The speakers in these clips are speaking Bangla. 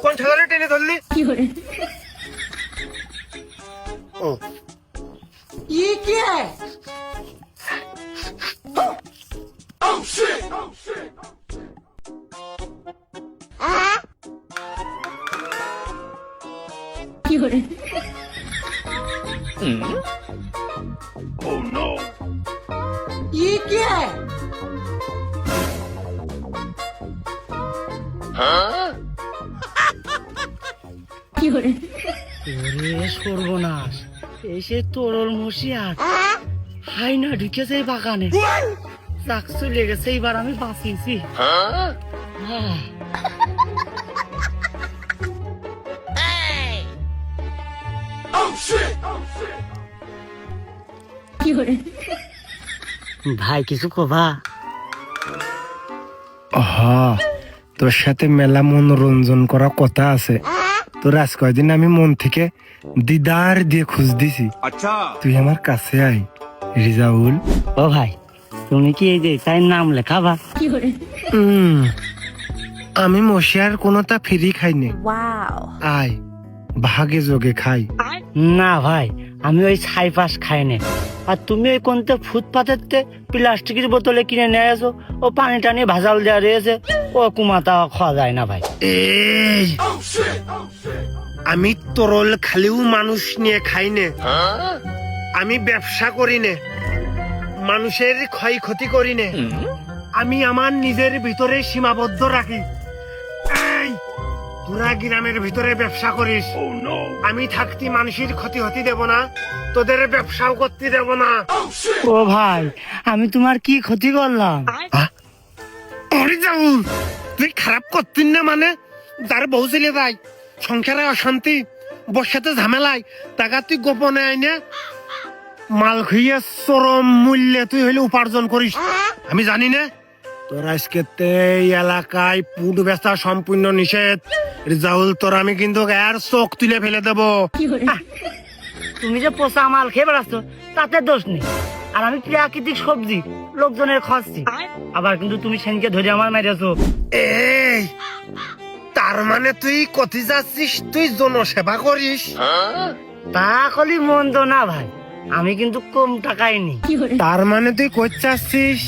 কোন ছেলে টেনে ধরলি? ও ये क्या है? ये क्या है? ওরে সর্বনাশ, এসে তোরল মশিয়ার হাই না ঢুকেছে এই বাগানে। চাক চলে গেছে, এইবার আমি বাঁচিয়েছি। ভাই কিছু কবা? তোর সাথে মেলা মনোরঞ্জন করা কথা আছে। তোর আজ কয়দিন আমি মন থেকে দিদার দিয়ে খুঁজ দিছি। তুই আমার কাছে আয় রিজাউল। ও ভাই, তুমি কি এই যে তাই নাম লেখাবা? আমি মশিয়ার কোনোটা ফ্রি খাইনি। আয় ভাগে যোগে খাই। না ভাই, আমি ওই ছাই পাশ খাই না। আর তুমি ওই কোনতে ফুটপাতের প্লাস্টিকের বোতলে কিনে নিয়ে আসো, ও পানি টানি ভাজাল দেওয়া রয়েছে, ও কুমাতা খাওয়া যায় না ভাই। এই আমি তরল খালিও মানুষ নিয়ে খাই নে। আমি ব্যবসা করি নে, মানুষের ক্ষয়ক্ষতি করি নে। আমি আমার নিজের ভিতরে সীমাবদ্ধ রাখি। এই তোরা গ্রামের ভিতরে ব্যবসা করিস, আমি থাকতে মানুষের ক্ষতি হতে দেব না, তোদের ব্যবসাও করতে দেব না। ও ভাই, আমি তোমার কি ক্ষতি করলাম? ওরে যাও, তুই খারাপ করতিস না মানে? যার বউ ছেলে ভাই সংসারে অশান্তি, বর্ষাতে ঝামেলায়, টাকা তুই গোপনে আইনে মাল খুইয়ে চরম মূল্যে তুই হইলে উপার্জন করিস। আমি জানি না তোর আজকে এই এলাকায় পুট বেচা সম্পূর্ণ নিষেধ। রিজাউল, তোর আমি কিন্তু এর চোখ তুলে ফেলে দেব। তুমি যে পোষা মাল খেয়ে বেড়াচ্ছ তাতে দোষ নেই, আর আমি প্রাকৃতিক সবজি লোকজনের খাচ্ছি। আবার কিন্তু তুমি সেনকে ধরে আমার মেরেছো। এই তার মানে তুই কথি যাচ্ছিস তুই জনসেবা করিস? তা কলি মন্দ না ভাই, আমি কিন্তু কম টাকায় নি। তার মানে তুই করছিস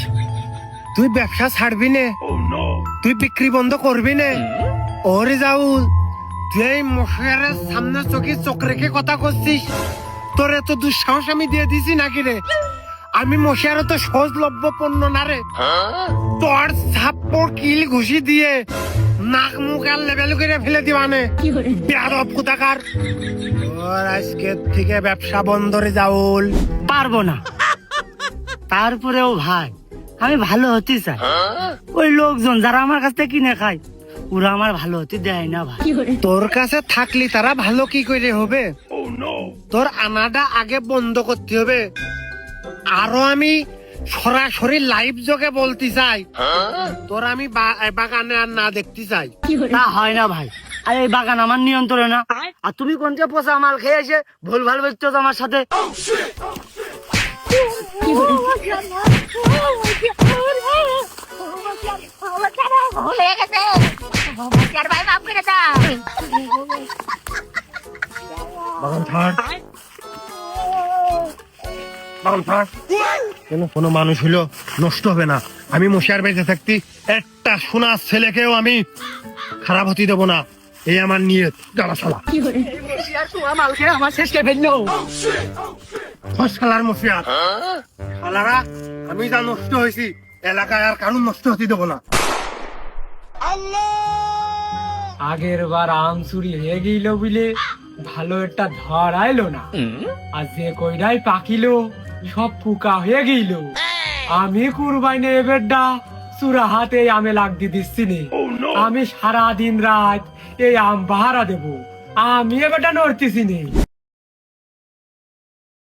তুই ব্যবসা ছাড়বি নে, তুই বিক্রি বন্ধ করবি নে? ওরে যাউল, তুই এই মশারের সামনে চোখ রেখে কথা করছিস? তোর এত দুঃসাহস আমি দিয়ে দিছি নাকি রে? আমি মশার তো সহজলভ্য পণ্য না রে। তোর ছাপ্পড় কিল ঘুষি দিয়ে নাক মুখ আর লেবেল করে ফেলে দিবানে বেয়াদব কোথাকার। তোর আজকের থেকে ব্যবসা বন্ধ রে যাউল। পারবো না। তারপরেও ভাই, আমি ভালো হতে চাই। ওই লোকজন যারা আমার কাছ থেকে কিনে খায়, ওরা আমার ভালো হতে দেয় না ভাই। তোর কাছে থাকলি তারা ভালো কি করে হবে? তোর আনাটা আগে বন্ধ করতে হবে। আরো আমি সরাসরি লাইভ যোগে বলতে চাই, তোর আমি বাগানে আর না দেখতে চাই। তা হয় না ভাই, আর এই বাগান আমার নিয়ন্ত্রণে না। আর তুমি কোনটা পোষা মাল খেয়ে এসে ভুল ভাল বলছো আমার সাথে। কোনো মানুষ হইলো নষ্ট হবে না। আমি মশার বেঁচে থাকতে একটা সোনা ছেলেকেও আমি খারাপ হতে দেবো না। এই আমার নিয়ত। গাড়া শালা মাল খেয়ে আমার শেষ কে ফেললো। শালার মশিয়ার শালারা, আমি যা নষ্ট হয়েছি এলাকায় আর কারণ নষ্ট হতে দেবো না। আগের বার আম চুরি হয়ে গেল বলে ভালো একটা ধর আইলো না, আর যে কইরাই পাকিলো সব ফুকা হয়ে গেল। আমি কুরবাইনে এবারটা চূড়া হাতে আমে লাগ দিয়ে দিচ্ছি নি। আমি সারা দিন রাত এই আম পাহারা দেবো, আমি এবারটা নড়তেছি নি।